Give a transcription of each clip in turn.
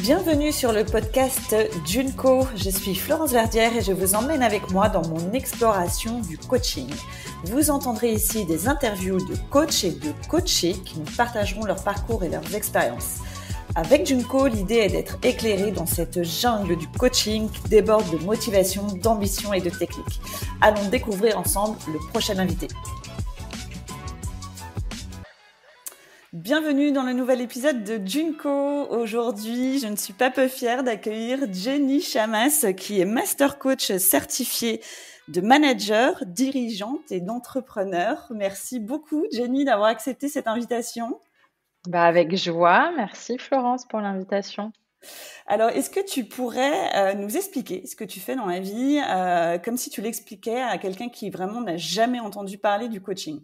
Bienvenue sur le podcast Junko. Je suis Florence Verdière et je vous emmène avec moi dans mon exploration du coaching. Vous entendrez ici des interviews de coachs et de coachés qui nous partageront leur parcours et leurs expériences. Avec Junko, l'idée est d'être éclairé dans cette jungle du coaching qui déborde de motivation, d'ambition et de technique. Allons découvrir ensemble le prochain invité. Bienvenue dans le nouvel épisode de Junko. Aujourd'hui, je ne suis pas peu fière d'accueillir Jenny Chamas, qui est master coach certifiée de manager, dirigeante et d'entrepreneur. Merci beaucoup, Jenny, d'avoir accepté cette invitation. Avec joie. Merci, Florence, pour l'invitation. Alors, est-ce que tu pourrais nous expliquer ce que tu fais dans la vie, comme si tu l'expliquais à quelqu'un qui vraiment n'a jamais entendu parler du coaching?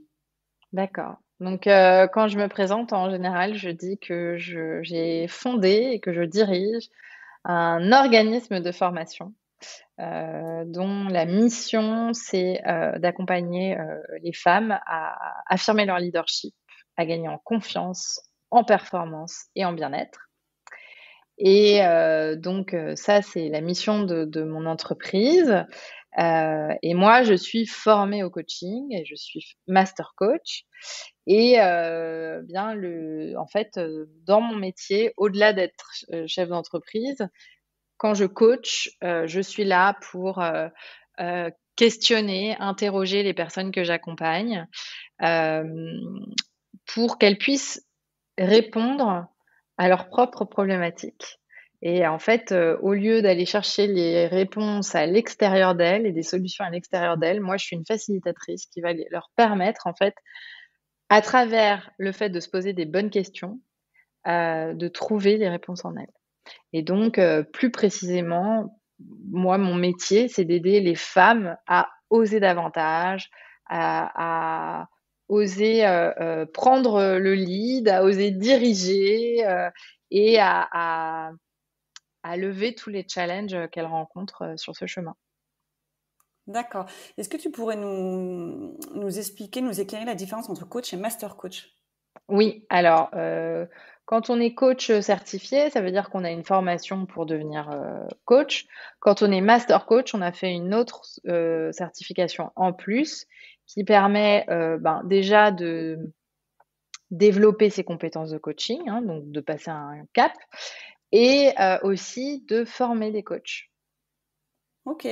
D'accord. Donc, quand je me présente, en général, je dis que j'ai fondé et que je dirige un organisme de formation dont la mission, c'est d'accompagner les femmes à affirmer leur leadership, à gagner en confiance, en performance et en bien-être. Et donc, ça, c'est la mission de mon entreprise. Et moi, je suis formée au coaching et je suis master coach. Et en fait, dans mon métier, au-delà d'être chef d'entreprise, quand je coach, je suis là pour questionner, interroger les personnes que j'accompagne, pour qu'elles puissent répondre à leurs propres problématiques. Et en fait, au lieu d'aller chercher les réponses à l'extérieur d'elles et des solutions à l'extérieur d'elles, moi, je suis une facilitatrice qui va leur permettre, en fait, à travers le fait de se poser des bonnes questions, de trouver les réponses en elles. Et donc, plus précisément, moi, mon métier, c'est d'aider les femmes à oser davantage, à oser prendre le lead, à oser diriger et à lever tous les challenges qu'elles rencontrent sur ce chemin. D'accord. Est-ce que tu pourrais nous expliquer, nous éclairer la différence entre coach et master coach? Oui, alors, quand on est coach certifié, ça veut dire qu'on a une formation pour devenir coach. Quand on est master coach, on a fait une autre certification en plus qui permet déjà de développer ses compétences de coaching, hein, donc de passer un cap, et aussi de former des coachs. Ok,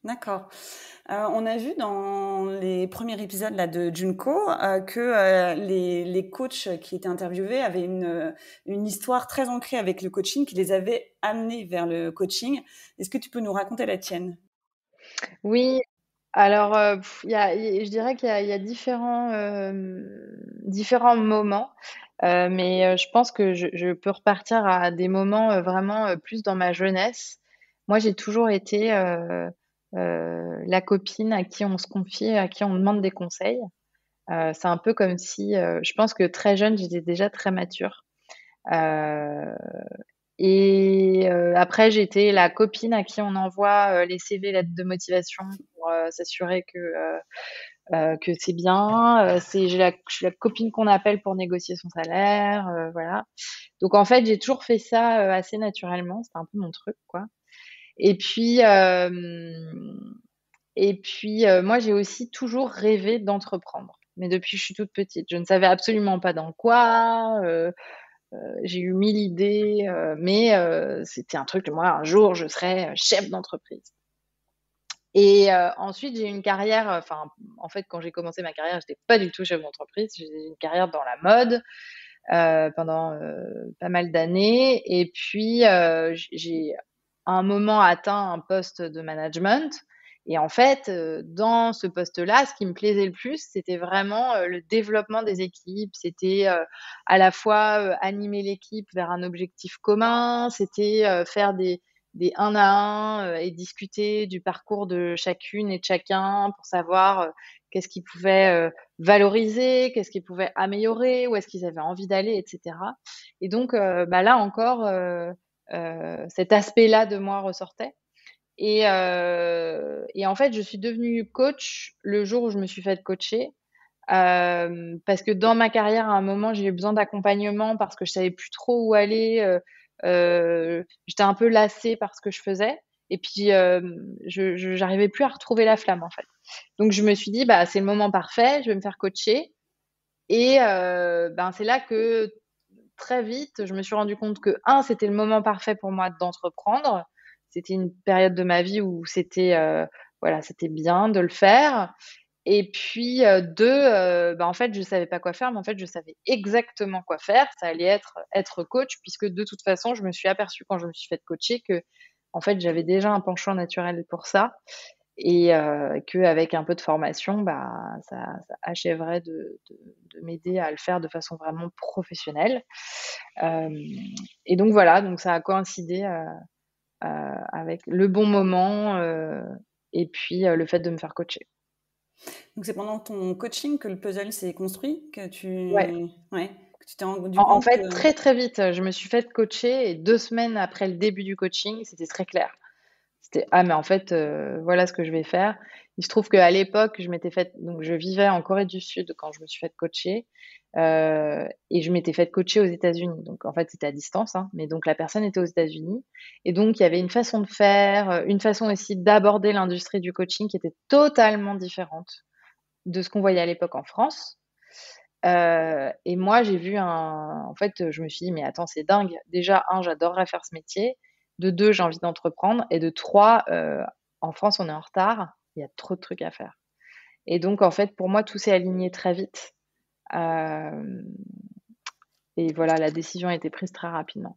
d'accord. On a vu dans les premiers épisodes là, de Junko que les coachs qui étaient interviewés avaient une histoire très ancrée avec le coaching qui les avait amenés vers le coaching. Est-ce que tu peux nous raconter la tienne? Oui, alors je dirais qu'il y a différents moments, mais je pense que je peux repartir à des moments vraiment plus dans ma jeunesse. Moi, j'ai toujours été la copine à qui on se confie, à qui on demande des conseils. C'est un peu comme si, je pense que très jeune, j'étais déjà très mature. Euh, et après, j'étais la copine à qui on envoie les CV, lettres de motivation pour s'assurer que c'est bien. Je suis la copine qu'on appelle pour négocier son salaire, voilà. Donc en fait, j'ai toujours fait ça assez naturellement. C'était un peu mon truc, quoi. Et puis, moi, j'ai aussi toujours rêvé d'entreprendre, mais depuis que je suis toute petite. Je ne savais absolument pas dans quoi. J'ai eu 1000 idées, mais c'était un truc, moi, un jour, je serai chef d'entreprise. Et ensuite, j'ai eu une carrière, en fait, quand j'ai commencé ma carrière, j'étais pas du tout chef d'entreprise. J'ai eu une carrière dans la mode pendant pas mal d'années. Et puis, j'ai à un moment atteint un poste de management. Et en fait, dans ce poste-là, ce qui me plaisait le plus, c'était vraiment le développement des équipes. C'était à la fois animer l'équipe vers un objectif commun, c'était faire des un à un et discuter du parcours de chacune et de chacun pour savoir qu'est-ce qu'ils pouvaient valoriser, qu'est-ce qu'ils pouvaient améliorer, où est-ce qu'ils avaient envie d'aller, etc. Et donc, là encore, cet aspect-là de moi ressortait. Et en fait, je suis devenue coach le jour où je me suis faite coacher, parce que dans ma carrière, à un moment, j'ai eu besoin d'accompagnement parce que je savais plus trop où aller, J'étais un peu lassée par ce que je faisais et puis, je j'arrivais plus à retrouver la flamme, en fait. Donc je me suis dit: «Bah, c'est le moment parfait, je vais me faire coacher» et ben, c'est là que très vite, je me suis rendu compte que c'était le moment parfait pour moi d'entreprendre. C'était une période de ma vie où c'était, voilà, c'était bien de le faire et puis, 2, bah, en fait, je savais pas quoi faire, mais en fait, je savais exactement quoi faire. Ça allait être coach puisque de toute façon, je me suis aperçue quand je me suis faite coacher que en fait, j'avais déjà un penchant naturel pour ça et qu'avec un peu de formation, bah, ça achèverait de m'aider à le faire de façon vraiment professionnelle. Hem et donc voilà, donc ça a coïncidé, avec le bon moment, et puis, le fait de me faire coacher. Donc c'est pendant ton coaching que le puzzle s'est construit, Ouais. ouais, que tu t'es rendu En compte que fait, très, très vite, je me suis faite coacher et 2 semaines après le début du coaching, c'était très clair. C'était: «Ah mais en fait, voilà ce que je vais faire». Il se trouve qu'à l'époque, je m'étais faite donc je vivais en Corée du Sud quand je me suis faite coacher, et je m'étais faite coacher aux États-Unis. Donc en fait, c'était à distance, hein, mais donc la personne était aux États-Unis et donc il y avait une façon de faire, une façon aussi d'aborder l'industrie du coaching qui était totalement différente de ce qu'on voyait à l'époque en France. Et moi, j'ai vu en fait, je me suis dit: «Mais attends, c'est dingue. Déjà, j'adorerais faire ce métier. De 2, j'ai envie d'entreprendre et de 3, en France, on est en retard. Il y a trop de trucs à faire» et donc en fait, pour moi, tout s'est aligné très vite, hem et voilà, la décision a été prise très rapidement.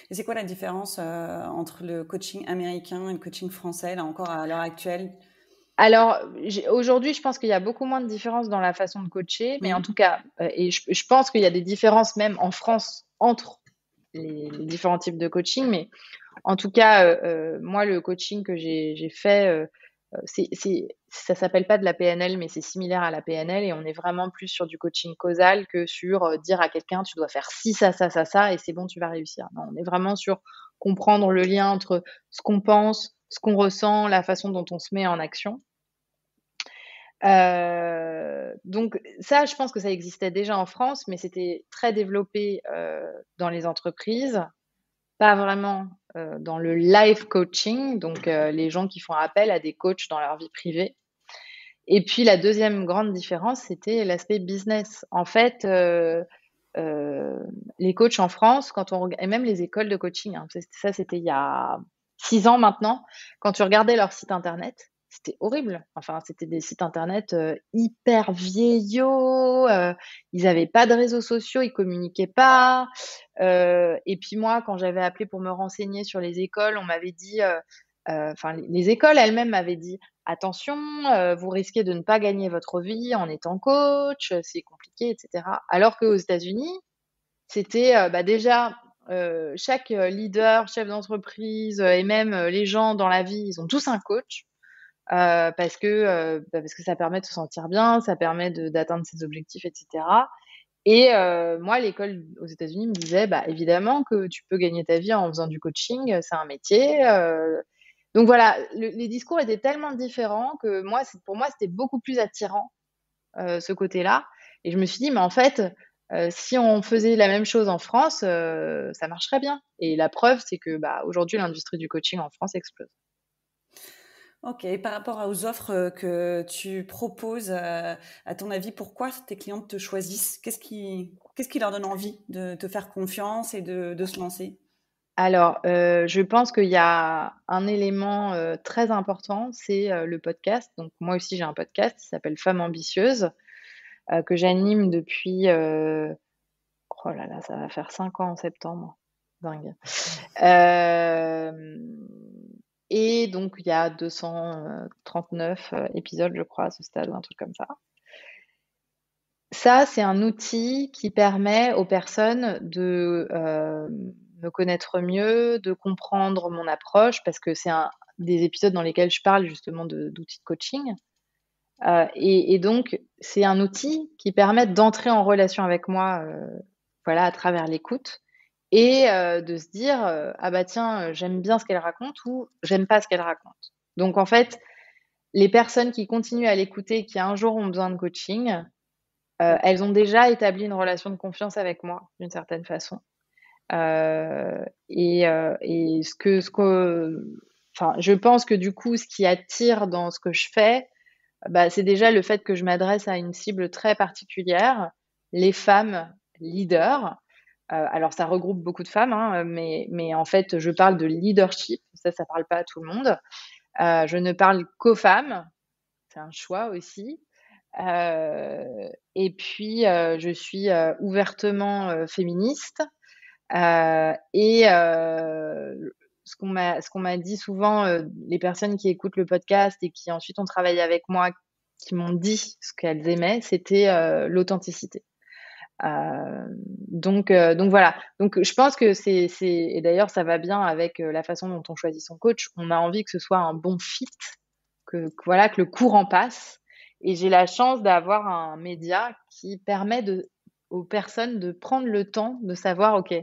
et c'est quoi la différence, entre le coaching américain et le coaching français, là encore à l'heure actuelle? Alors, aujourd'hui, je pense qu'il y a beaucoup moins de différences dans la façon de coacher, mais en Mmh. tout cas, et je pense qu'il y a des différences même en France entre les différents types de coaching, mais en tout cas, moi, le coaching que j'ai fait, ça s'appelle pas de la PNL, mais c'est similaire à la PNL et on est vraiment plus sur du coaching causal que sur, dire à quelqu'un: «Tu dois faire ci, ça et c'est bon, tu vas réussir». Non, on est vraiment sur comprendre le lien entre ce qu'on pense, ce qu'on ressent, la façon dont on se met en action. Donc ça, je pense que ça existait déjà en France, mais c'était très développé, dans les entreprises. Pas vraiment, dans le life coaching, donc les gens qui font appel à des coachs dans leur vie privée et puis la deuxième grande différence, c'était l'aspect business. En fait, heu, les coachs en France, quand on reg et même les écoles de coaching, hein, ça c'était il y a 6 ans maintenant, quand tu regardais leur site internet, c'était horrible. Enfin, c'était des sites internet, hyper vieillots, ils avaient pas de réseaux sociaux, ils communiquaient pas, et puis moi, quand j'avais appelé pour me renseigner sur les écoles, on m'avait dit, enfin les écoles elles-mêmes m'avaient dit: «Attention, vous risquez de ne pas gagner votre vie en étant coach, c'est compliqué» et cetera. Alors qu'aux États-Unis, c'était, bah, déjà, chaque, leader, chef d'entreprise, et même, les gens dans la vie, ils ont tous un coach, parce que ça permet de se sentir bien, ça permet d'atteindre ses objectifs et cetera et moi, l'école aux États-Unis me disait: «Bah, évidemment que tu peux gagner ta vie en faisant du coaching, c'est un métier», donc voilà, les discours étaient tellement différents que moi, pour moi, c'était beaucoup plus attirant, ce côté-là et je me suis dit: «Mais en fait, si on faisait la même chose en France, ça marcherait bien» et la preuve, c'est que, bah, aujourd'hui, l'industrie du coaching en France explose. OK, par rapport aux offres, que tu proposes, à ton avis, pourquoi tes clientes te choisissent? Qu'est-ce qui leur donne envie de te faire confiance et de se lancer? Alors, je pense qu'il y a un élément, très important, c'est, le podcast. Donc moi aussi, j'ai un podcast qui s'appelle Femmes ambitieuses, que j'anime depuis, oh là là, ça va faire 5 ans en septembre. Dingue. Hem et donc il y a 239, épisodes, je crois, à ce stade ou un truc comme ça. Ça, c'est un outil qui permet aux personnes de, me connaître mieux, de comprendre mon approche parce que c'est des épisodes dans lesquels je parle justement d'outils de coaching, et donc c'est un outil qui permet d'entrer en relation avec moi, voilà, à travers l'écoute et de se dire, «Ah bah tiens, j'aime bien ce qu'elle raconte» ou «J'aime pas ce qu'elle raconte». Donc en fait, les personnes qui continuent à l'écouter, qui un jour ont besoin de coaching, elles ont déjà établi une relation de confiance avec moi, d'une certaine façon. Et enfin, je pense que du coup, ce qui attire dans ce que je fais, bah, c'est déjà le fait que je m'adresse à une cible très particulière, les femmes leaders. Alors, ça regroupe beaucoup de femmes, hein, mais en fait, je parle de leadership. Ça parle pas à tout le monde. Je ne parle qu'aux femmes. C'est un choix aussi. Et puis, je suis ouvertement féministe. Et ce qu'on m'a dit souvent, les personnes qui écoutent le podcast et qui ensuite ont travaillé avec moi, qui m'ont dit ce qu'elles aimaient, c'était l'authenticité. Donc voilà. Donc je pense que et d'ailleurs ça va bien avec la façon dont on choisit son coach. On a envie que ce soit un bon fit, voilà, que le courant passe. Et j'ai la chance d'avoir un média qui permet aux personnes de prendre le temps de savoir, ok,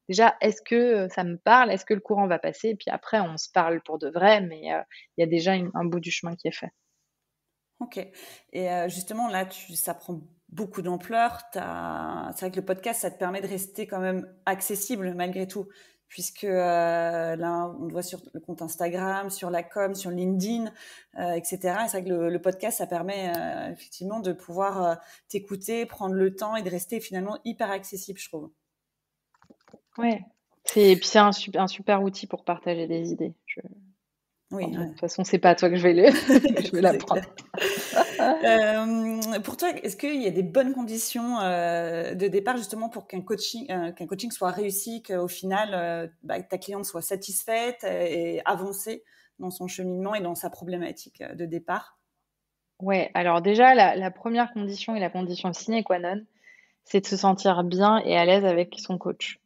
déjà, est-ce que ça me parle, est-ce que le courant va passer, et puis après on se parle pour de vrai, mais il y a déjà un bout du chemin qui est fait. Ok. Et justement, là, ça prend beaucoup d'ampleur. C'est vrai que le podcast, ça te permet de rester quand même accessible malgré tout. Puisque là, on le voit sur le compte Instagram, sur la com, sur LinkedIn, etc. Et c'est vrai que le podcast, ça permet effectivement de pouvoir t'écouter, prendre le temps et de rester finalement hyper accessible, je trouve. Ouais. Et puis c'est un super outil pour partager des idées. Oui, Enfin, bon, de ouais. toute façon, c'est pas à toi que je vais je vais C'est clair. l'apprendre. Pour toi, est-ce qu'il y a des bonnes conditions de départ justement pour qu'un coaching soit réussi, qu'au final ta cliente soit satisfaite et avancée dans son cheminement et dans sa problématique de départ? Ouais, alors déjà, la première condition et la condition sine qua non, c'est de se sentir bien et à l'aise avec son coach.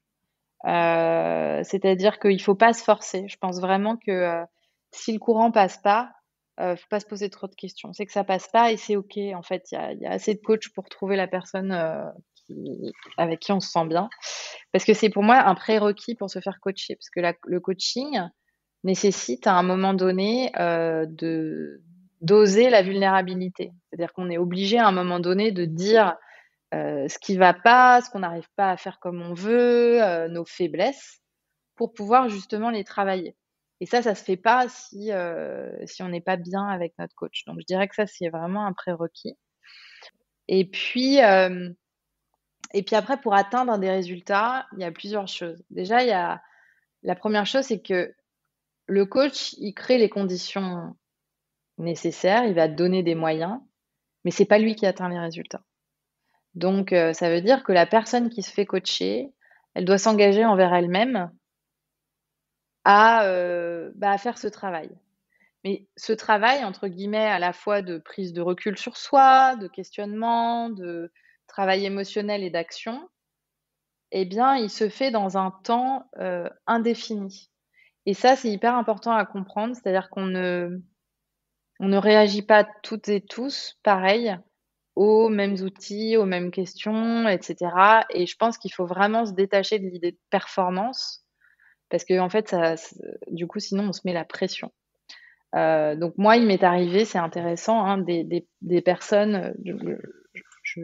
C'est-à-dire qu'il faut pas se forcer. Je pense vraiment que si le courant passe pas, faut pas se poser trop de questions. C'est que ça passe pas et c'est OK. En fait, il y a assez de coachs pour trouver la personne avec qui on se sent bien. Parce que c'est pour moi un prérequis pour se faire coacher. Parce que le coaching nécessite à un moment donné d'oser la vulnérabilité. C'est-à-dire qu'on est obligé à un moment donné de dire ce qui va pas, ce qu'on n'arrive pas à faire comme on veut, nos faiblesses, pour pouvoir justement les travailler. Et ça se fait pas si on n'est pas bien avec notre coach. Donc je dirais que ça, c'est vraiment un prérequis. Et puis, après, pour atteindre des résultats, il y a plusieurs choses. Déjà, la première chose, c'est que le coach, il crée les conditions nécessaires, il va te donner des moyens, mais c'est pas lui qui atteint les résultats. Donc, ça veut dire que la personne qui se fait coacher, elle doit s'engager envers elle-même à faire ce travail. Mais ce travail, entre guillemets, à la fois de prise de recul sur soi, de questionnement, de travail émotionnel et d'action, eh bien, il se fait dans un temps indéfini. Et ça, c'est hyper important à comprendre, c'est-à-dire on ne réagit pas toutes et tous pareil aux mêmes outils, aux mêmes questions, etc. Et je pense qu'il faut vraiment se détacher de l'idée de performance, parce que en fait, du coup, sinon, on se met la pression. Donc moi, il m'est arrivé, c'est intéressant, hein, des personnes. Je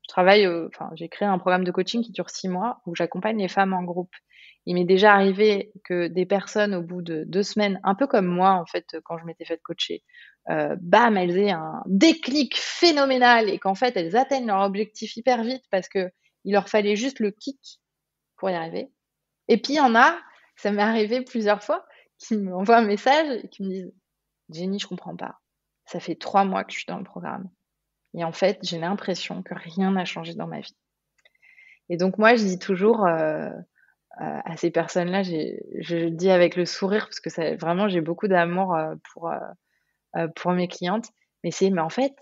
travaille, enfin, j'ai créé un programme de coaching qui dure 6 mois où j'accompagne les femmes en groupe. Il m'est déjà arrivé que des personnes, au bout de 2 semaines, un peu comme moi, en fait, quand je m'étais faite coacher, bam, elles aient un déclic phénoménal et qu'en fait, elles atteignent leur objectif hyper vite parce que il leur fallait juste le kick pour y arriver. Et puis, il y en a, ça m'est arrivé plusieurs fois, qui m'envoient un message et qui me disent: «Jenny, je comprends pas. Ça fait 3 mois que je suis dans le programme et en fait, j'ai l'impression que rien n'a changé dans ma vie». Et donc moi, je dis toujours, à ces personnes-là, je dis avec le sourire parce que vraiment, j'ai beaucoup d'amour, pour mes clientes, mais en fait,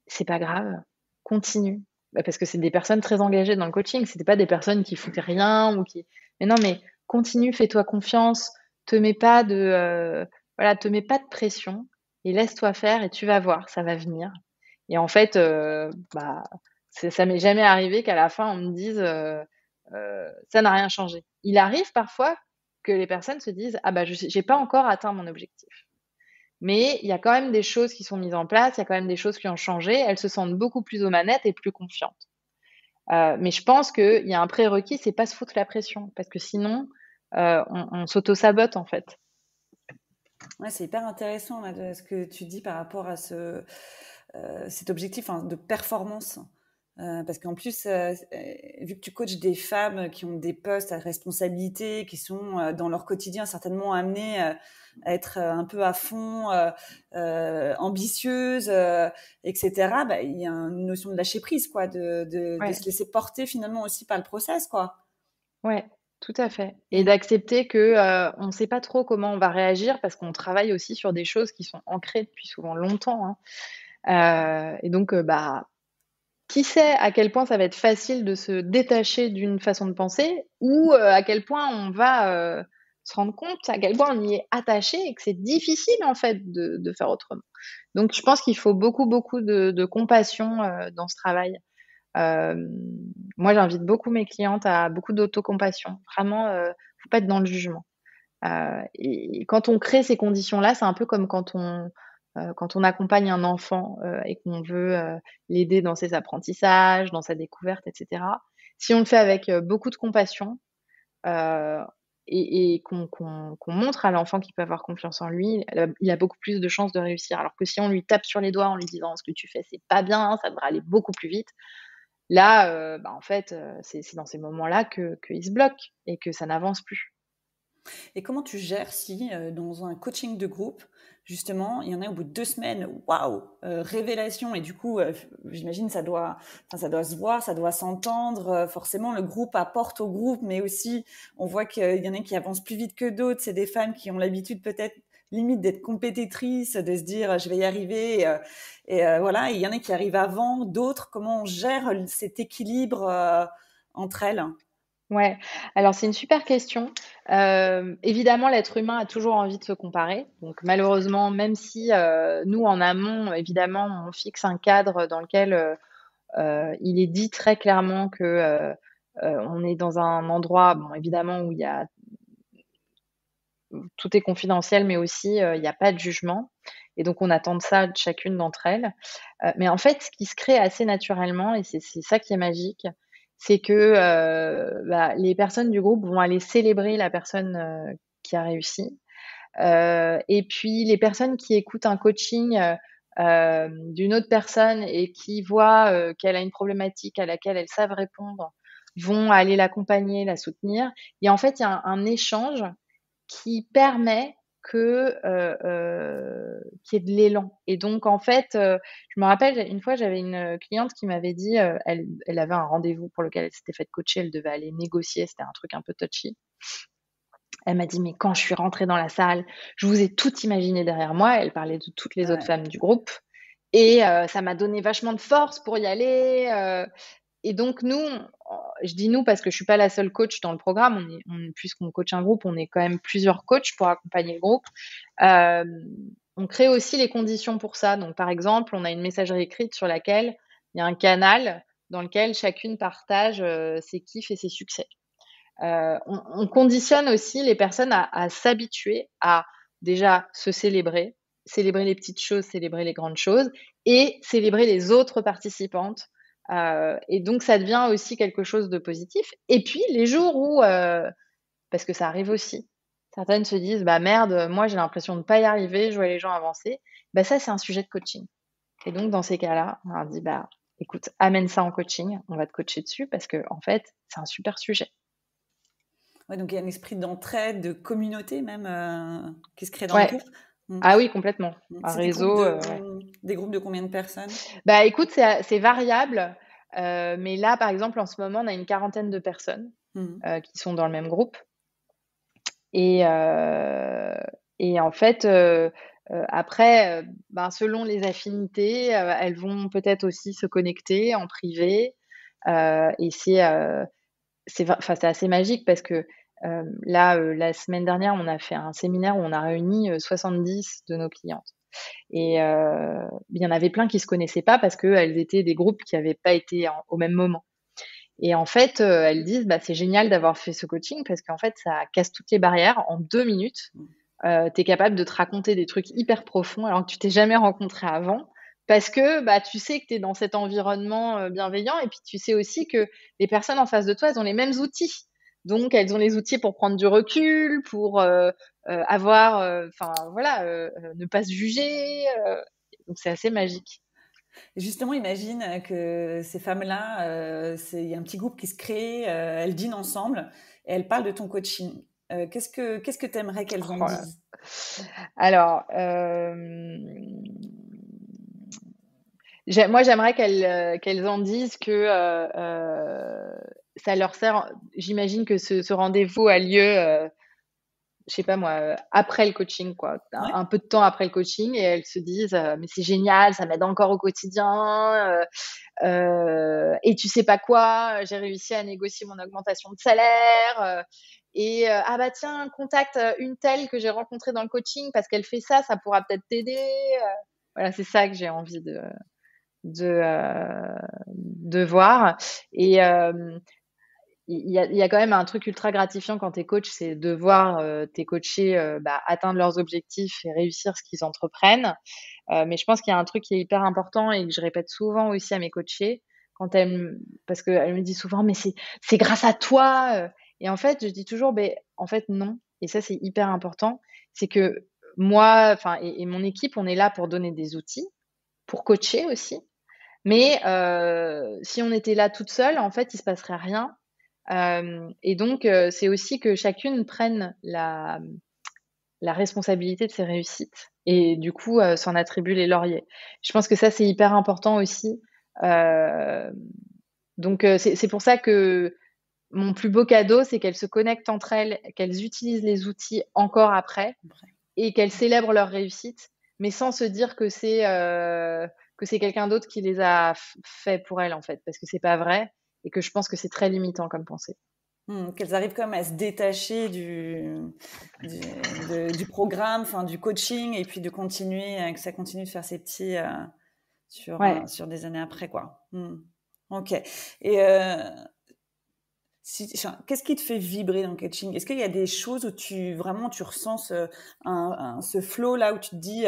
c'est pas grave, continue. Bah, parce que c'est des personnes très engagées dans le coaching, c'était pas des personnes qui foutaient rien ou qui mais non, mais continue, fais-toi confiance, te mets pas de, voilà, te mets pas de pression et laisse-toi faire et tu vas voir, ça va venir. Et en fait, ça m'est jamais arrivé qu'à la fin on me dise, «Ça n'a rien changé». Il arrive parfois que les personnes se disent: «Ah bah, j'ai pas encore atteint mon objectif». Mais il y a quand même des choses qui sont mises en place, il y a quand même des choses qui ont changé. Elles se sentent beaucoup plus aux manettes et plus confiantes. Mais je pense qu'il y a un prérequis, c'est pas se foutre la pression, parce que sinon, on s'auto-sabote en fait. Ouais, c'est hyper intéressant là, ce que tu dis par rapport à cet objectif, hein, de performance. Parce qu'en plus, vu que tu coaches des femmes qui ont des postes à responsabilité, qui sont dans leur quotidien certainement amenées à être un peu à fond, ambitieuses, etc., bah, il y a une notion de lâcher prise, quoi, de Ouais, se laisser porter finalement aussi par le process, quoi. ouais, tout à fait. Et Mm. d'accepter que on ne sait pas trop comment on va réagir parce qu'on travaille aussi sur des choses qui sont ancrées depuis souvent longtemps, hein. Et donc, bah, qui sait à quel point ça va être facile de se détacher d'une façon de penser ou à quel point on va se rendre compte à quel point on y est attaché et que c'est difficile en fait de faire autrement. Donc je pense qu'il faut beaucoup, beaucoup de compassion dans ce travail. Euh, Moi, j'invite beaucoup mes clientes à beaucoup d'autocompassion. Vraiment, faut pas être dans le jugement. Et quand on crée ces conditions-là, c'est un peu comme quand on accompagne un enfant et qu'on veut l'aider dans ses apprentissages, dans sa découverte, etc. Si on le fait avec beaucoup de compassion euh, et qu'on montre à l'enfant qu'il peut avoir confiance en lui, il a beaucoup plus de chances de réussir. Alors que si on lui tape sur les doigts en lui disant ce que tu fais, c'est pas bien, ça devrait aller beaucoup plus vite, là, bah, en fait, c'est dans ces moments-là qu'il se bloque et que ça n'avance plus. Et comment tu gères si, dans un coaching de groupe, justement, il y en a au bout de 2 semaines, waouh, révélation et du coup, j'imagine ça doit se voir, ça doit s'entendre, forcément le groupe apporte au groupe, mais aussi on voit qu'il y en a qui avancent plus vite que d'autres. C'est des femmes qui ont l'habitude peut-être limite d'être compétitrices, de se dire: «Je vais y arriver», voilà, et il y en a qui arrivent avant d'autres. Comment on gère cet équilibre, entre elles? Ouais, alors c'est une super question. Évidemment, l'être humain a toujours envie de se comparer. Donc malheureusement, même si, nous en amont, évidemment, on fixe un cadre dans lequel, il est dit très clairement que, on est dans un endroit, bon, évidemment, où tout est confidentiel, mais aussi, il y a pas de jugement et donc on attend de ça de chacune d'entre elles. Mais en fait, ce qui se crée assez naturellement et c'est ça qui est magique, c'est que, bah, les personnes du groupe vont aller célébrer la personne, qui a réussi. Et puis les personnes qui écoutent un coaching, d'une autre personne et qui voient, qu'elle a une problématique à laquelle elles savent répondre, vont aller l'accompagner, la soutenir et en fait, il y a un échange qui permet qu'il y ait de l'élan et donc en fait, je me rappelle, une fois, j'avais une cliente qui m'avait dit, elle avait un rendez-vous pour lequel elle s'était faite coacher, elle devait aller négocier, c'était un truc un peu touchy. Elle m'a dit: «Mais quand je suis rentrée dans la salle, je vous ai tout imaginé derrière moi». Elle parlait de toutes les autres Ouais. femmes du groupe et ça m'a donné vachement de force pour y aller, et donc nous, je dis nous parce que je suis pas la seule coach dans le programme. Puisqu'on coach un groupe, on est quand même plusieurs coachs pour accompagner le groupe. Hem, on crée aussi les conditions pour ça. Donc par exemple, on a une messagerie écrite sur laquelle il y a un canal dans lequel chacune partage, ses kiffs et ses succès. On conditionne aussi les personnes à s'habituer à déjà se célébrer, célébrer les petites choses, célébrer les grandes choses et célébrer les autres participantes. Et donc ça devient aussi quelque chose de positif. Et puis les jours où, parce que ça arrive aussi, certaines se disent: «Bah merde, moi j'ai l'impression de ne pas y arriver, je vois les gens avancer». Bah ça, c'est un sujet de coaching. Et donc dans ces cas-là, on leur dit: «Bah écoute, amène ça en coaching, on va te coacher dessus parce que en fait, c'est un super sujet». Ouais, donc il y a un esprit d'entraide, de communauté même, qui se crée dans le Ouais. groupe. Mmh. Ah oui, complètement. Mmh. Un C'est des groupes réseau, ouais. des groupes de combien de personnes? Bah, écoute, c'est variable, mais là, par exemple, en ce moment, on a une quarantaine de personnes, Mmh. qui sont dans le même groupe et en fait, après, ben, selon les affinités, elles vont peut-être aussi se connecter en privé, et c'est assez magique parce que, là, la semaine dernière, on a fait un séminaire où on a réuni, 70 de nos clientes. Et il y en avait plein qui se connaissaient pas parce qu'elles étaient des groupes qui avaient pas été au même moment. Et en fait, elles disent: «Bah, c'est génial d'avoir fait ce coaching parce qu'en fait, ça casse toutes les barrières. En 2 minutes, Mmh. tu es capable de te raconter des trucs hyper profonds alors que tu t'es jamais rencontré avant. Parce que bah, tu sais que tu es dans cet environnement bienveillant et puis tu sais aussi que les personnes en face de toi, elles ont les mêmes outils. Donc, elles ont les outils pour prendre du recul, pour avoir, enfin voilà, ne pas se juger. Donc, c'est assez magique. Et justement, imagine que ces femmes-là, il y a un petit groupe qui se crée, elles dînent ensemble et elles parlent de ton coaching. Qu'est-ce que tu aimerais qu'elles en Oh là. disent? Alors, moi, j'aimerais qu'elles en disent que ça leur sert. J'imagine que ce rendez-vous a lieu, je sais pas moi, après le coaching, quoi, Ouais. un peu de temps après le coaching, et elles se disent mais c'est génial, ça m'aide encore au quotidien. Et tu sais pas quoi, j'ai réussi à négocier mon augmentation de salaire. Et ah bah tiens, contacte une telle que j'ai rencontrée dans le coaching parce qu'elle fait ça, ça pourra peut-être t'aider. Voilà, c'est ça que j'ai envie de voir. Et il y a quand même un truc ultra gratifiant quand tu es coach, c'est de voir tes coachés bah, atteindre leurs objectifs et réussir ce qu'ils entreprennent. Mais je pense qu'il y a un truc qui est hyper important et que je répète souvent aussi à mes coachés, quand parce qu'elles me disent souvent, mais c'est grâce à toi. Et en fait, je dis toujours, ben, en fait, non. Et ça, c'est hyper important. C'est que moi, enfin, et mon équipe, on est là pour donner des outils, pour coacher aussi. Mais si on était là toute seule, en fait, il se passerait rien. Et donc, c'est aussi que chacune prenne la responsabilité de ses réussites et du coup, s'en attribue les lauriers. Je pense que ça, c'est hyper important aussi. Heu, donc, c'est pour ça que mon plus beau cadeau, c'est qu'elles se connectent entre elles, qu'elles utilisent les outils encore après Après. et qu'elles célèbrent leur réussite, mais sans se dire que c'est quelqu'un d'autre qui les a fait pour elles, en fait, parce que c'est pas vrai et que je pense que c'est très limitant comme pensée. Qu'elles arrivent quand même à se détacher du programme, enfin du coaching, et puis de continuer, que ça continue de faire ses petits Ouais. sur des années après, quoi. Ok. Et enfin, qu'est-ce qui te fait vibrer dans le coaching? Est-ce qu'il y a des choses où tu ressens ce flow là où tu te dis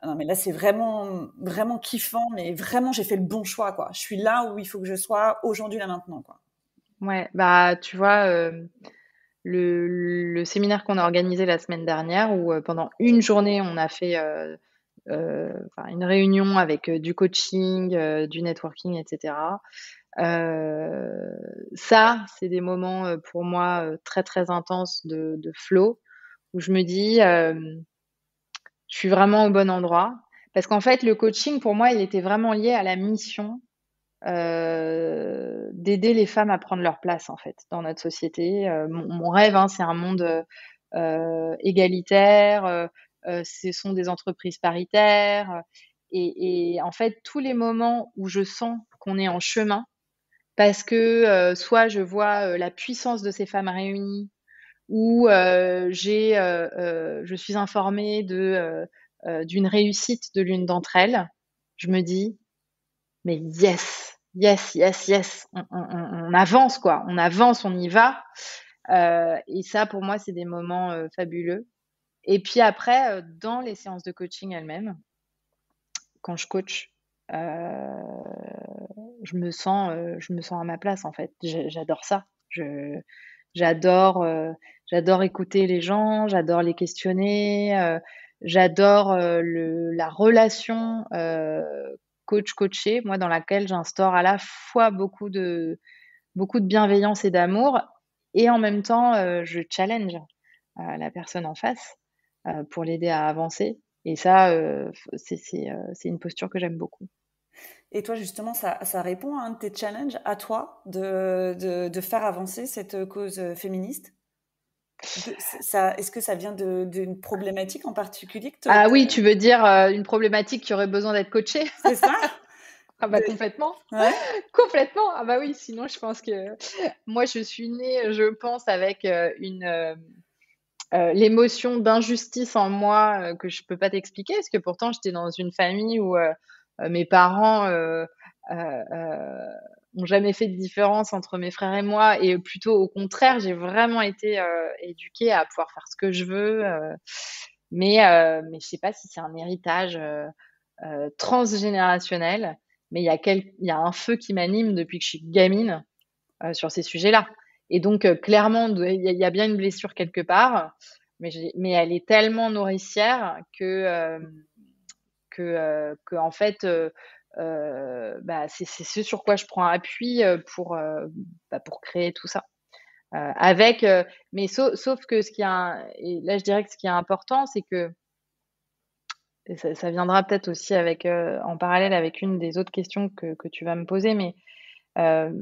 non mais là c'est vraiment vraiment kiffant, mais vraiment j'ai fait le bon choix, quoi. Je suis là où il faut que je sois aujourd'hui, là maintenant, quoi. Ouais, bah, tu vois, le séminaire qu'on a organisé la semaine dernière où, pendant une journée, on a fait, enfin une réunion avec, du coaching, du networking et cetera. Ça, c'est des moments, pour moi, très, très intenses de flow où je me dis, «Je suis vraiment au bon endroit». Parce qu'en fait, le coaching, pour moi, il était vraiment lié à la mission d'aider les femmes à prendre leur place, en fait, dans notre société. Mon rêve, hein, c'est un monde, égalitaire, ce sont des entreprises paritaires, et en fait, tous les moments où je sens qu'on est en chemin parce que, soit je vois, la puissance de ces femmes réunies ou je suis informée d'une réussite de l'une d'entre elles, je me dis: mais yes, yes, yes, yes, on avance quoi, on avance, on y va. Et ça pour moi, c'est des moments, fabuleux. Et puis après, dans les séances de coaching elles-mêmes, quand je coach, je me sens à ma place en fait. J'adore ça. J'adore, j'adore écouter les gens, j'adore les questionner, j'adore, le la relation, coach-coaché, moi, dans laquelle j'instaure à la fois beaucoup de bienveillance et d'amour et en même temps, je challenge, la personne en face, pour l'aider à avancer et ça, c'est une posture que j'aime beaucoup. Et toi, justement, ça répond à un de tes challenges, à toi, de faire avancer cette cause féministe? Est-ce que ça vient d'une problématique en particulier Ah oui, tu veux dire, une problématique qui aurait besoin d'être coachée? c'est ça? Ah bah complètement, Ouais. complètement. Ah bah oui, sinon je pense que moi je suis née, je pense avec, l'émotion d'injustice en moi, que je peux pas t'expliquer parce que pourtant j'étais dans une famille où, mes parents, ont jamais fait de différence entre mes frères et moi et plutôt au contraire, j'ai vraiment été, éduquée à pouvoir faire ce que je veux, mais je sais pas si c'est un héritage, transgénérationnel, mais il y a un feu qui m'anime depuis que je suis gamine sur ces sujets-là. Et donc, clairement, il y a bien une blessure quelque part, mais elle est tellement nourricière que en fait, bah, c'est ce sur quoi je prends appui pour créer tout ça. Avec, mais sauf que et là, je dirais que ce qui est important, c'est que, et ça viendra peut-être aussi avec, en parallèle avec une des autres questions que tu vas me poser, mais euh,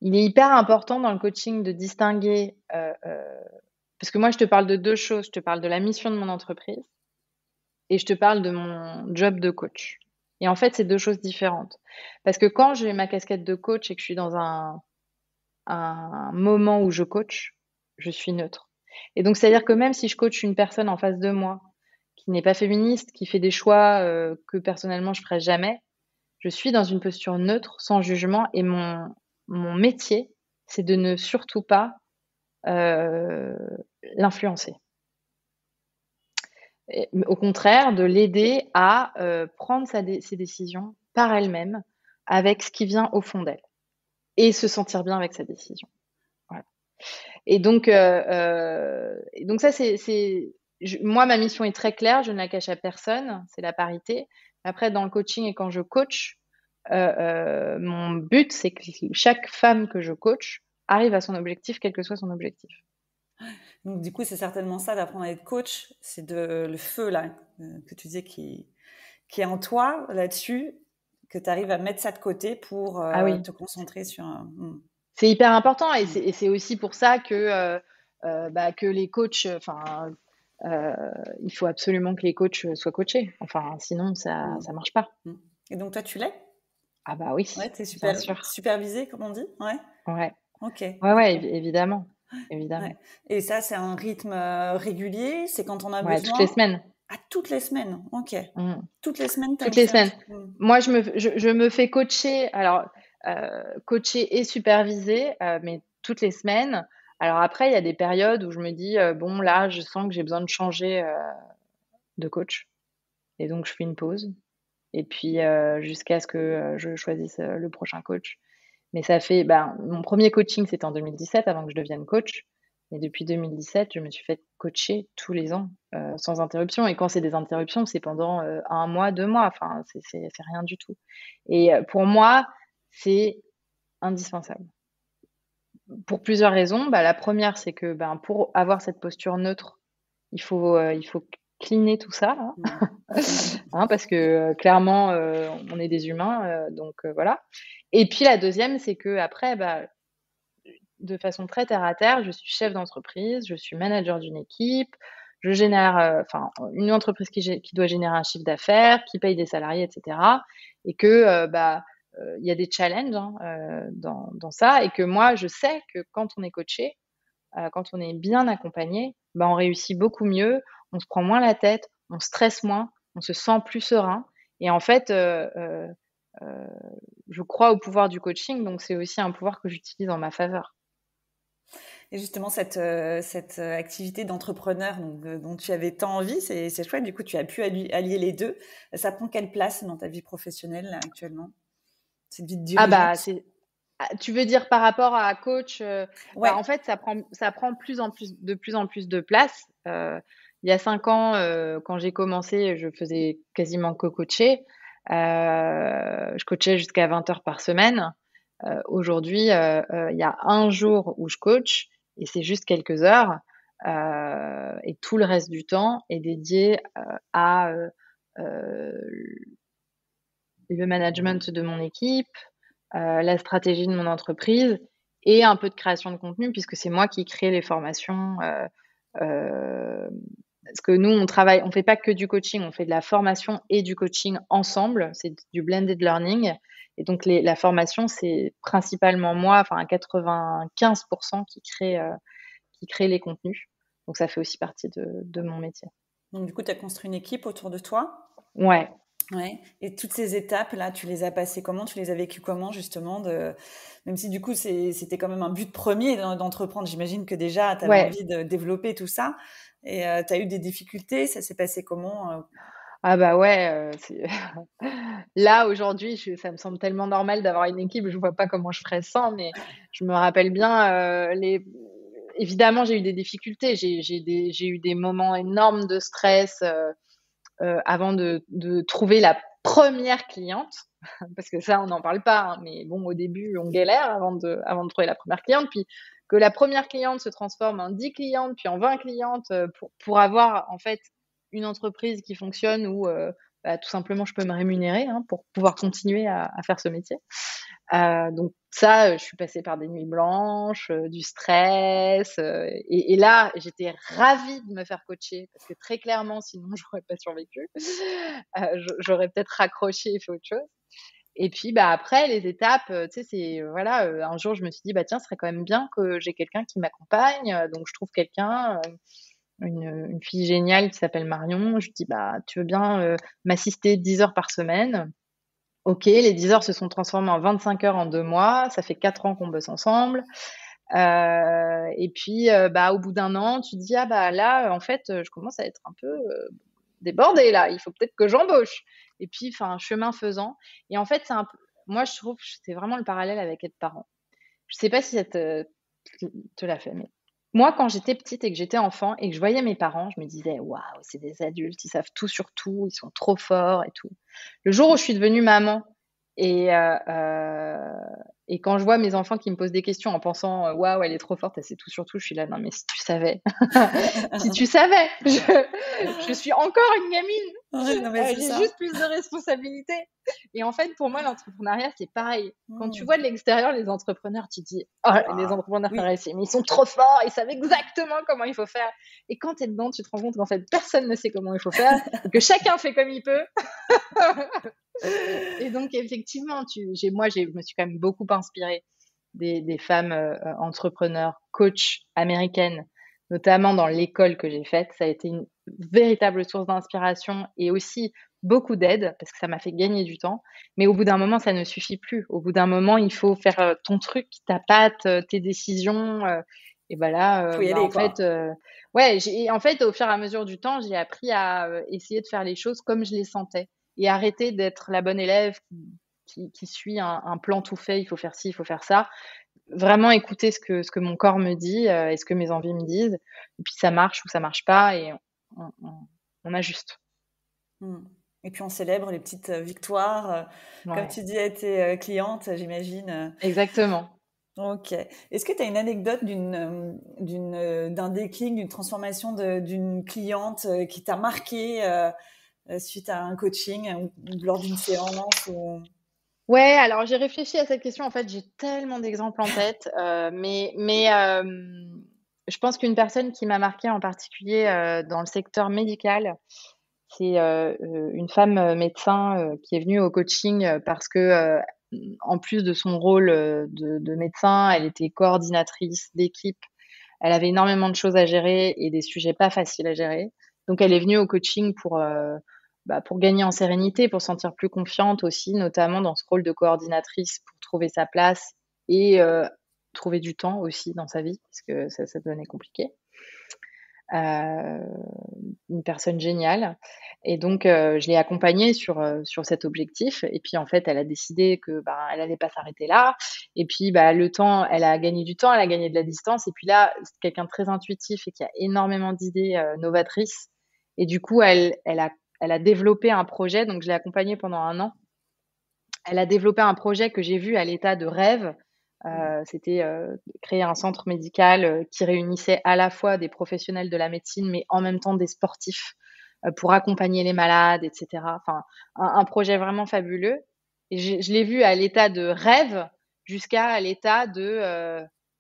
il est hyper important dans le coaching de distinguer, parce que moi, je te parle de deux choses. Je te parle de la mission de mon entreprise et je te parle de mon job de coach. Et en fait, c'est deux choses différentes. Parce que quand j'ai ma casquette de coach et que je suis dans un moment où je coach, je suis neutre. Et donc, c'est-à-dire que même si je coach une personne en face de moi qui n'est pas féministe, qui fait des choix que personnellement je ferais jamais, je suis dans une posture neutre, sans jugement, et mon métier, c'est de ne surtout pas euh, l'influencer. Au contraire, de l'aider à prendre ses décisions par elle-même, avec ce qui vient au fond d'elle, et se sentir bien avec sa décision. Voilà. Et donc ça, moi, ma mission est très claire, je ne la cache à personne, c'est la parité. Après, dans le coaching et quand je coach, mon but, c'est que chaque femme que je coach arrive à son objectif, quel que soit son objectif. Donc, du coup, c'est certainement ça d'apprendre à être coach. C'est le feu, là, que tu disais qui est en toi, là-dessus, que tu arrives à mettre ça de côté pour Ah oui, te concentrer sur un. c'est hyper important et Mm. c'est aussi pour ça que les coachs, il faut absolument que les coachs soient coachés. Enfin, sinon, Mm. ça marche pas. Mm. Et donc, toi, tu l'es? Ah bah oui, Ouais, t'es bien sûr. supervisé, comme on dit? Ouais. Ouais, Ok, ouais, d'accord. évidemment, Ouais. évidemment. Et ça, c'est un rythme régulier? C'est quand on a Ouais, toutes les besoin? semaines. Ah, toutes les semaines? Ok. Mm. Toutes les semaines, tu as Toutes une les semaines. séance? Mm. Moi, je me fais coacher, alors coacher et superviser, mais toutes les semaines. Alors après, il y a des périodes où je me dis, bon, là, je sens que j'ai besoin de changer de coach. Et donc, je fais une pause. Et puis, jusqu'à ce que je choisisse le prochain coach. Mais mon premier coaching, c'était en 2017, avant que je devienne coach. Et depuis 2017, je me suis fait coacher tous les ans, sans interruption. Et quand c'est des interruptions, c'est pendant 1 mois, 2 mois. Enfin, c'est rien du tout. Et pour moi, c'est indispensable. Pour plusieurs raisons. Bah, la première, c'est que pour avoir cette posture neutre, il faut cleaner tout ça, là. Mm. Hein, parce que clairement, on est des humains, donc voilà. Et puis la deuxième, c'est que après, de façon très terre à terre, je suis chef d'entreprise, je suis manager d'une équipe, je génère, enfin, une entreprise qui doit générer un chiffre d'affaires, qui paye des salariés, etc. Et que il y a des challenges hein, dans ça, et que moi, je sais que quand on est coaché, quand on est bien accompagné, on réussit beaucoup mieux, on se prend moins la tête, on stresse moins, on se sent plus serein. Et en fait, je crois au pouvoir du coaching, donc c'est aussi un pouvoir que j'utilise en ma faveur. Et justement, cette activité d'entrepreneur dont tu avais tant envie, c'est chouette. Du coup, tu as pu allier les deux. Ça prend quelle place dans ta vie professionnelle là, actuellement? Cette vie de Ah dirigeante? tu veux dire par rapport à coach, Ouais. en fait, ça prend de plus en plus de place. Il y a 5 ans, quand j'ai commencé, je faisais quasiment que coacher. Je coachais jusqu'à 20 heures par semaine. Aujourd'hui, il y a un jour où je coach et c'est juste quelques heures. Et tout le reste du temps est dédié à le management de mon équipe, la stratégie de mon entreprise et un peu de création de contenu puisque c'est moi qui crée les formations. Parce que nous, on fait pas que du coaching, on fait de la formation et du coaching ensemble. C'est du blended learning. Et donc, la formation, c'est principalement moi, enfin à 95% qui crée les contenus. Donc, ça fait aussi partie de mon métier. Donc, du coup, tu as construit une équipe autour de toi. Ouais. Ouais. Et toutes ces étapes-là, tu les as passées comment? Tu les as vécues comment, justement Même si, du coup, c'était quand même un but premier d'entreprendre. J'imagine que déjà, tu avais Ouais. envie de développer tout ça. Et tu as eu des difficultés. Ça s'est passé comment? Ah bah ouais, là aujourd'hui, ça me semble tellement normal d'avoir une équipe, je vois pas comment je ferais sans, mais je me rappelle bien, les évidemment, j'ai eu des difficultés, j'ai eu des moments énormes de stress, avant de trouver la première cliente, parce que ça, on n'en parle pas, hein, mais bon, au début, on galère avant de trouver la première cliente, puis que la première cliente se transforme en 10 clientes, puis en 20 clientes, pour avoir, en fait, une entreprise qui fonctionne où, bah, tout simplement, je peux me rémunérer, hein, pour pouvoir continuer à faire ce métier. Donc ça, je suis passée par des nuits blanches, du stress, et là, j'étais ravie de me faire coacher parce que très clairement, sinon j'aurais pas survécu. J'aurais peut-être raccroché et fait autre chose. Et puis, bah, après les étapes, tu sais, c'est, voilà, un jour je me suis dit: «Bah, tiens, ce serait quand même bien que j'ai quelqu'un qui m'accompagne», donc je trouve quelqu'un, une fille géniale qui s'appelle Marion. Je lui dis: «Bah, tu veux bien, m'assister 10 heures par semaine?» OK, les 10 heures se sont transformées en 25 heures en 2 mois. Ça fait 4 ans qu'on bosse ensemble. Et puis, bah, au bout d'un an, tu te dis: «Ah bah, là, en fait, je commence à être un peu, débordée là, il faut peut-être que j'embauche». Et puis, enfin, chemin faisant, et en fait, c'est un peu, moi, je trouve que c'est vraiment le parallèle avec être parent. Je sais pas si ça te l'a fait, mais moi, quand j'étais petite et que j'étais enfant et que je voyais mes parents, je me disais: «Waouh, c'est des adultes, ils savent tout sur tout, ils sont trop forts et tout». Le jour où je suis devenue maman et et quand je vois mes enfants qui me posent des questions en pensant: «Waouh, elle est trop forte, elle sait tout sur tout», je suis là: «Non, mais si tu savais, si tu savais, je suis encore une gamine, Ouais, non, mais c'est j'ai ça. juste plus de responsabilités». Et en fait, pour moi, l'entrepreneuriat, c'est pareil. Quand tu Mmh. vois de l'extérieur les entrepreneurs, tu te dis: «Oh, les Waouh! entrepreneurs Oui. réussissent, mais ils sont trop forts, ils savent exactement comment il faut faire». Et quand tu es dedans, tu te rends compte qu'en fait, personne ne sait comment il faut faire et que chacun fait comme il peut. Et donc effectivement, je me suis quand même beaucoup inspirée des femmes, entrepreneurs, coachs américaines, notamment dans l'école que j'ai faite. Ça a été une véritable source d'inspiration et aussi beaucoup d'aide parce que ça m'a fait gagner du temps. Mais au bout d'un moment, ça ne suffit plus. Au bout d'un moment, il faut faire, ton truc, ta patte, tes décisions, et bah là, Faut y bah, aller, en fait, quoi. ouais, en fait, au fur et à mesure du temps, j'ai appris à, essayer de faire les choses comme je les sentais et arrêter d'être la bonne élève qui suit un plan tout fait, il faut faire ci, il faut faire ça. Vraiment écouter ce que mon corps me dit, et ce que mes envies me disent, et puis ça marche ou ça marche pas et on ajuste. Mmh. Et puis on célèbre les petites, victoires, comme Ouais, tu dis à tes, clientes, j'imagine. exactement. OK. Est-ce que tu as une anecdote d'un déclic, d'une transformation d'une cliente, qui t'a marqué suite à un coaching ou lors d'une séance ou? Ouais, alors j'ai réfléchi à cette question, en fait, j'ai tellement d'exemples en tête, je pense qu'une personne qui m'a marquée en particulier, dans le secteur médical, c'est, une femme, médecin, qui est venue au coaching, parce que, en plus de son rôle, de médecin, elle était coordinatrice d'équipe. Elle avait énormément de choses à gérer et des sujets pas faciles à gérer. Donc elle est venue au coaching pour, bah, pour gagner en sérénité, pour se sentir plus confiante aussi, notamment dans ce rôle de coordinatrice pour trouver sa place et trouver du temps aussi dans sa vie parce que ça devenait compliqué. Heu, une personne géniale et donc je l'ai accompagnée sur cet objectif et puis en fait, elle a décidé que, ben, elle allait pas s'arrêter là et puis, bah, le temps elle a gagné du temps, elle a gagné de la distance et puis là, c'est quelqu'un de très intuitif et qui a énormément d'idées, novatrices et du coup, elle a développé un projet, donc je l'ai accompagnée pendant 1 an. Elle a développé un projet que j'ai vu à l'état de rêve. Mmh. C'était, créer un centre médical, qui réunissait à la fois des professionnels de la médecine, mais en même temps des sportifs, pour accompagner les malades et cetera. Enfin, un projet vraiment fabuleux et je l'ai vu à l'état de rêve jusqu'à l'état de,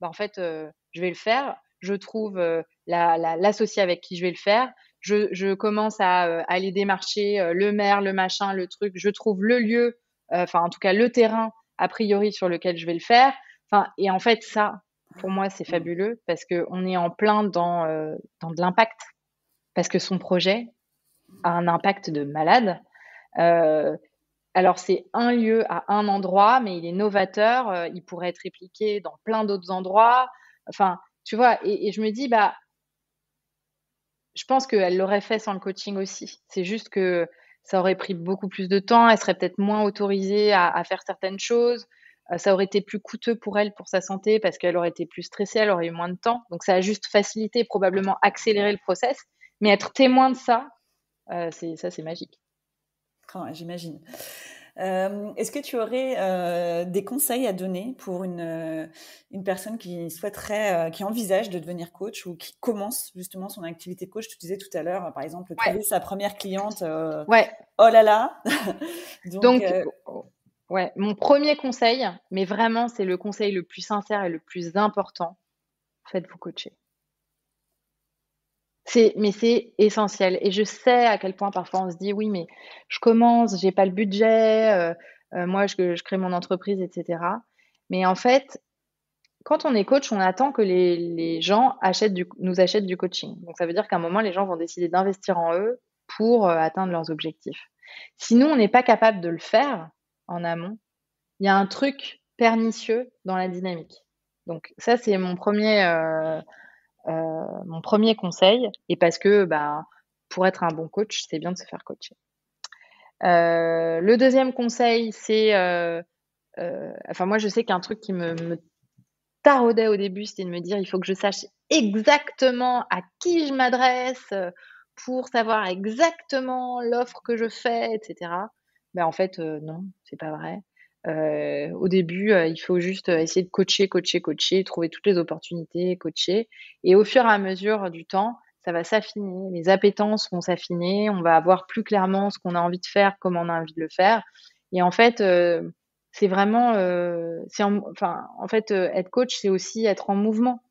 bah, en fait, je vais le faire. Je trouve, l'associé avec qui je vais le faire. Je commence à, aller démarcher, le maire, le machin, le truc. Je trouve le lieu, enfin en tout cas le terrain a priori sur lequel je vais le faire. Enfin et en fait ça, pour moi, c'est Mmh. fabuleux parce qu'on est en plein dans de l'impact. Parce que son projet a un impact de malade. Heu, alors c'est un lieu à un endroit, mais il est novateur, il pourrait être répliqué dans plein d'autres endroits. Enfin, tu vois? Et je me dis: «Bah, je pense qu'elle l'aurait fait sans le coaching aussi». C'est juste que ça aurait pris beaucoup plus de temps, elle serait peut-être moins autorisée à faire certaines choses. Ça aurait été plus coûteux pour elle, pour sa santé, parce qu'elle aurait été plus stressée, elle aurait eu moins de temps. Donc ça a juste facilité, probablement accéléré le process. Mais être témoin de ça, c'est magique. J'imagine. Est-ce que tu aurais des conseils à donner pour une personne qui souhaiterait, qui envisage de devenir coach ou qui commence justement son activité de coach? Tu disais tout à l'heure, par exemple, Ouais, trouver sa première cliente. ouais. Oh là là. Donc, Donc, ouais, mon premier conseil, mais vraiment, c'est le conseil le plus sincère et le plus important, faites-vous coacher. Mais c'est essentiel et je sais à quel point parfois on se dit: «Oui, mais je commence, j'ai pas le budget, moi je crée mon entreprise et cetera». Mais en fait, quand on est coach, on attend que les gens nous achètent du coaching. Donc ça veut dire qu'à un moment, les gens vont décider d'investir en eux pour, atteindre leurs objectifs. Si nous, on n'est pas capable de le faire en amont, il y a un truc pernicieux dans la dynamique. Donc ça, c'est mon premier conseil, et parce que, bah, pour être un bon coach, c'est bien de se faire coacher. Le deuxième conseil, c'est, enfin moi, je sais qu'un truc qui me taraudait au début, c'était de me dire: «Il faut que je sache exactement à qui je m'adresse, pour savoir exactement l'offre que je fais et cetera». Ben, en fait, non, c'est pas vrai. Au début, il faut juste, essayer de coacher, coacher, coacher, trouver toutes les opportunités, coacher, et au fur et à mesure du temps, ça va s'affiner, les appétences vont s'affiner, on va voir plus clairement ce qu'on a envie de faire, comment on a envie de le faire, et en fait, c'est vraiment, en fait, être coach, c'est aussi être en mouvement.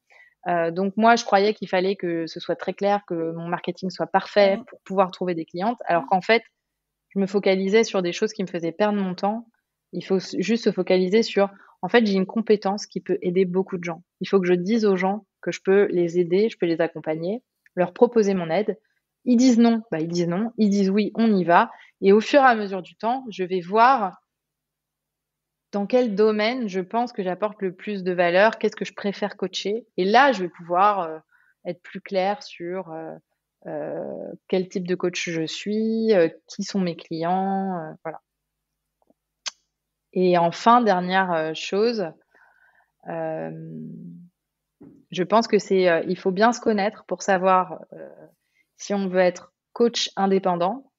Donc moi, je croyais qu'il fallait que ce soit très clair, que mon marketing soit parfait mmh, pour pouvoir trouver des clientes, alors qu'en fait, je me focalisais sur des choses qui me faisaient perdre mon temps. Il faut juste se focaliser sur, en fait, j'ai une compétence qui peut aider beaucoup de gens. Il faut que je dise aux gens que je peux les aider, je peux les accompagner, leur proposer mon aide. Ils disent non, bah ils disent non. Ils disent oui, on y va. Et au fur et à mesure du temps, je vais voir dans quel domaine je pense que j'apporte le plus de valeur, qu'est-ce que je préfère coacher. Et là, je vais pouvoir être plus claire sur quel type de coach je suis, qui sont mes clients, voilà. Et enfin, dernière chose, hem, je pense que il faut bien se connaître pour savoir si on veut être coach indépendant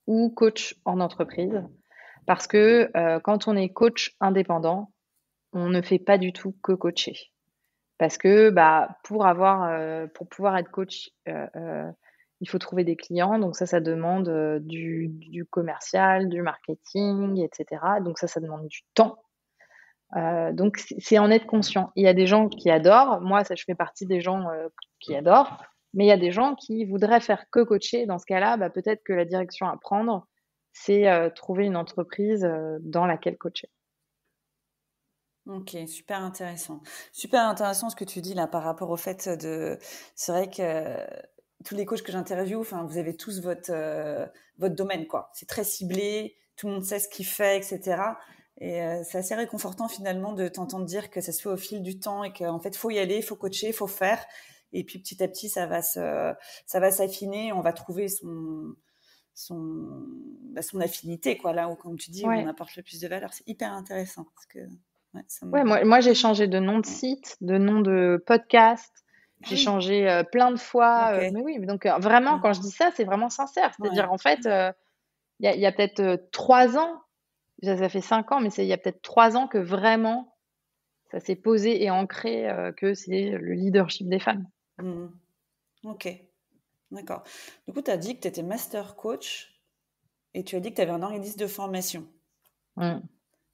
ou coach en entreprise. Parce que quand on est coach indépendant, on ne fait pas du tout que coacher. Parce que, bah, pour pouvoir être coach, il faut trouver des clients. Donc ça demande, du commercial, du marketing et cetera. Donc ça demande du temps. Donc c'est en être conscient. Il y a des gens qui adorent. Moi, je fais partie des gens, qui adorent. Mais il y a des gens qui voudraient faire que coacher. Dans ce cas-là, bah, peut-être que la direction à prendre, c'est, trouver une entreprise, dans laquelle coacher. ok, super intéressant. Super intéressant ce que tu dis là par rapport au fait de. C'est vrai que tous les coachs que j'interviewe, enfin, vous avez tous votre domaine, quoi. C'est très ciblé, tout le monde sait ce qu'il fait, etc. Et c'est assez réconfortant finalement de t'entendre dire que ça se fait au fil du temps et qu'en fait, faut y aller, faut coacher, faut faire. Et puis petit à petit, ça va s'affiner. On va trouver son affinité, quoi. Là où, comme tu dis, où on Ouais. apporte le plus de valeur. C'est hyper intéressant parce que ouais, Ouais, moi j'ai changé de nom de site, de nom de podcast. Ah J'ai oui, changé, plein de fois, ok. mais oui, mais donc vraiment Mm. quand je dis ça, c'est vraiment sincère. Ouais. C'est-à-dire en fait, il y a peut-être, 3 ans, ça fait 5 ans, mais il y a peut-être 3 ans que vraiment ça s'est posé et ancré, que c'est le leadership des femmes. Mm. Ok, d'accord. Du coup, tu as dit que tu étais master coach et tu as dit que tu avais un organisme de formation. Mmh.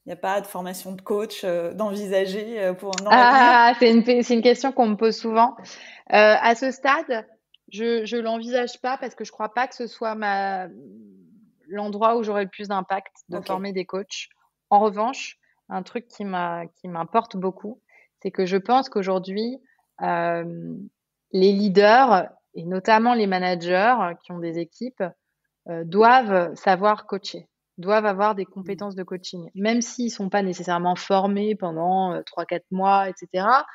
Il n'y a pas de formation de coach d'envisager dans l'avenir? Ah! C'est une question qu'on me pose souvent. À ce stade, je l'envisage pas parce que je crois pas que ce soit l'endroit où j'aurai le plus d'impact de Ok. former des coachs. En revanche, un truc qui m'importe beaucoup, c'est que je pense qu'aujourd'hui, hem, les leaders et notamment les managers qui ont des équipes, doivent savoir coacher, doivent avoir des Mm. compétences de coaching, même s'ils sont pas nécessairement formés pendant, 3-4 mois et cetera.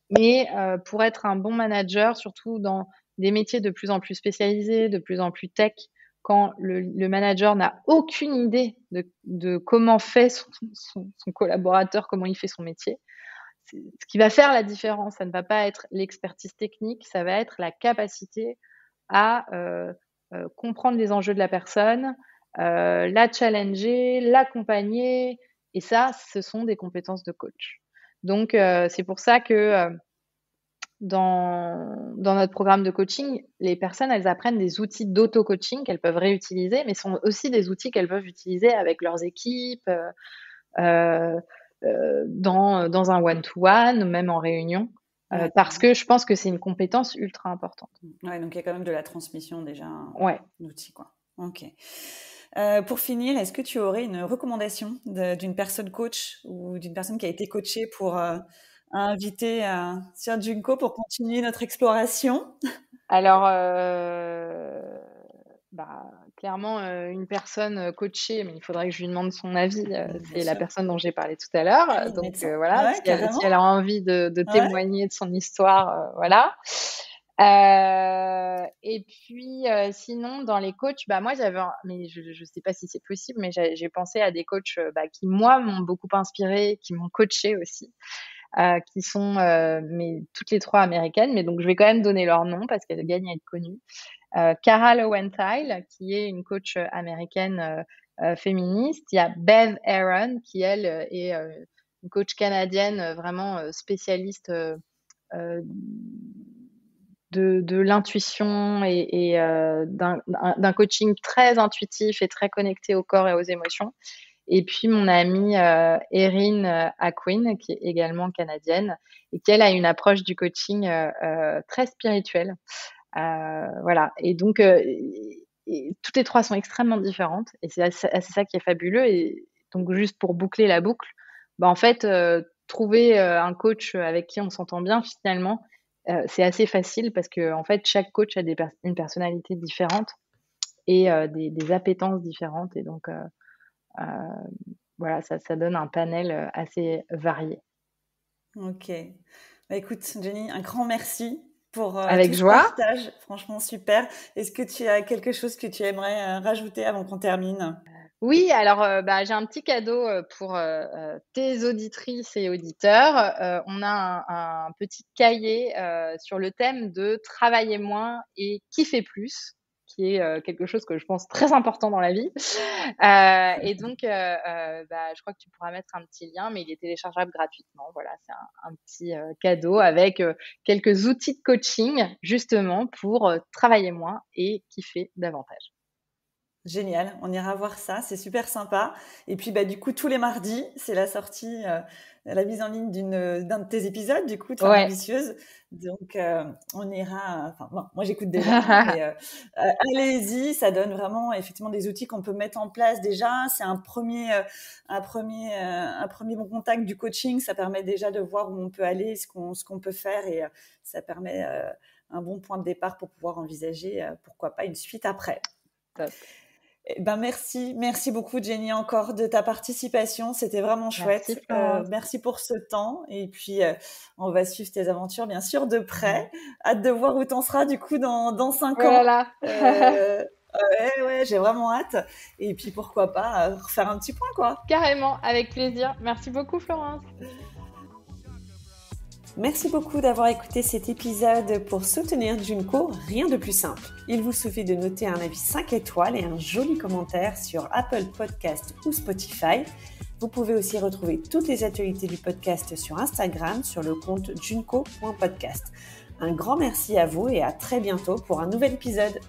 Mais pour être un bon manager, surtout dans des métiers de plus en plus spécialisés, de plus en plus tech, quand le manager n'a aucune idée de comment fait son collaborateur, comment il fait son métier. Ce qui va faire la différence, ça ne va pas être l'expertise technique, ça va être la capacité à comprendre les enjeux de la personne, la challenger, l'accompagner. Et ça, ce sont des compétences de coach. Donc, c'est pour ça que dans notre programme de coaching, les personnes, elles apprennent des outils d'auto-coaching qu'elles peuvent réutiliser, mais sont aussi des outils qu'elles peuvent utiliser avec leurs équipes, dans un one-to-one, même en réunion, parce que je pense que c'est une compétence ultra importante. Ouais, donc il y a quand même de la transmission déjà d'outils, quoi. Ok. Pour finir, est-ce que tu aurais une recommandation d'une personne coach ou d'une personne qui a été coachée pour inviter sur Junko pour continuer notre exploration? Alors, clairement, une personne coachée, mais il faudrait que je lui demande son avis. C'est la personne dont j'ai parlé tout à l'heure. Donc voilà, si elle a envie de témoigner de son histoire, voilà. Et puis sinon, dans les coachs, moi mais je sais pas si c'est possible, mais j'ai pensé à des coachs qui moi m'ont beaucoup inspirée, qui m'ont coachée aussi. Qui sont mais toutes les 3 américaines, mais donc je vais quand même donner leur nom parce qu'elles gagnent à être connues. Cara Lowenthal, qui est une coach américaine féministe. Il y a Bev Aaron, qui elle est une coach canadienne vraiment spécialiste de l'intuition et d'un coaching très intuitif et très connecté au corps et aux émotions. Et puis mon amie Erin Aquin, qui est également canadienne et qui elle a une approche du coaching très spirituelle. Voilà. Et donc toutes les 3 sont extrêmement différentes et c'est ça qui est fabuleux. Et donc juste pour boucler la boucle, en fait trouver un coach avec qui on s'entend bien finalement, c'est assez facile parce que en fait chaque coach a une personnalité différente et des appétences différentes et donc voilà, ça donne un panel assez varié. Ok. Écoute, Jenny, un grand merci pour avec tout joie. ce partage. Franchement, super. Est-ce que tu as quelque chose que tu aimerais rajouter avant qu'on termine? Oui, alors j'ai un petit cadeau pour tes auditrices et auditeurs. On a un petit cahier sur le thème de travailler moins et kiffer plus, qui est quelque chose que je pense très important dans la vie. Et donc, je crois que tu pourras mettre un petit lien, mais il est téléchargeable gratuitement. Voilà, c'est un petit cadeau avec quelques outils de coaching, justement, pour travailler moins et kiffer davantage. Génial, on ira voir ça, c'est super sympa. Et puis du coup tous les mardis, c'est la sortie, la mise en ligne d'un de tes épisodes, du coup, Femme ambitieuse. Donc on ira. Enfin, moi j'écoute déjà. Mais, allez-y, ça donne vraiment effectivement des outils qu'on peut mettre en place déjà. C'est un premier bon contact du coaching. Ça permet déjà de voir où on peut aller, ce qu'on peut faire, et ça permet un bon point de départ pour pouvoir envisager pourquoi pas une suite après. Top. Merci beaucoup Jenny encore de ta participation, c'était vraiment chouette. Merci pour ce temps et puis on va suivre tes aventures bien sûr de près. Hâte de voir où t'en seras du coup dans 5 ans. Voilà. Ouais, j'ai vraiment hâte. Et puis pourquoi pas refaire un petit point quoi. Carrément, avec plaisir. Merci beaucoup Florence. Merci beaucoup d'avoir écouté cet épisode. Pour soutenir Junko, rien de plus simple. Il vous suffit de noter un avis 5 étoiles et un joli commentaire sur Apple Podcast ou Spotify. Vous pouvez aussi retrouver toutes les actualités du podcast sur Instagram sur le compte junko.podcast. Un grand merci à vous et à très bientôt pour un nouvel épisode.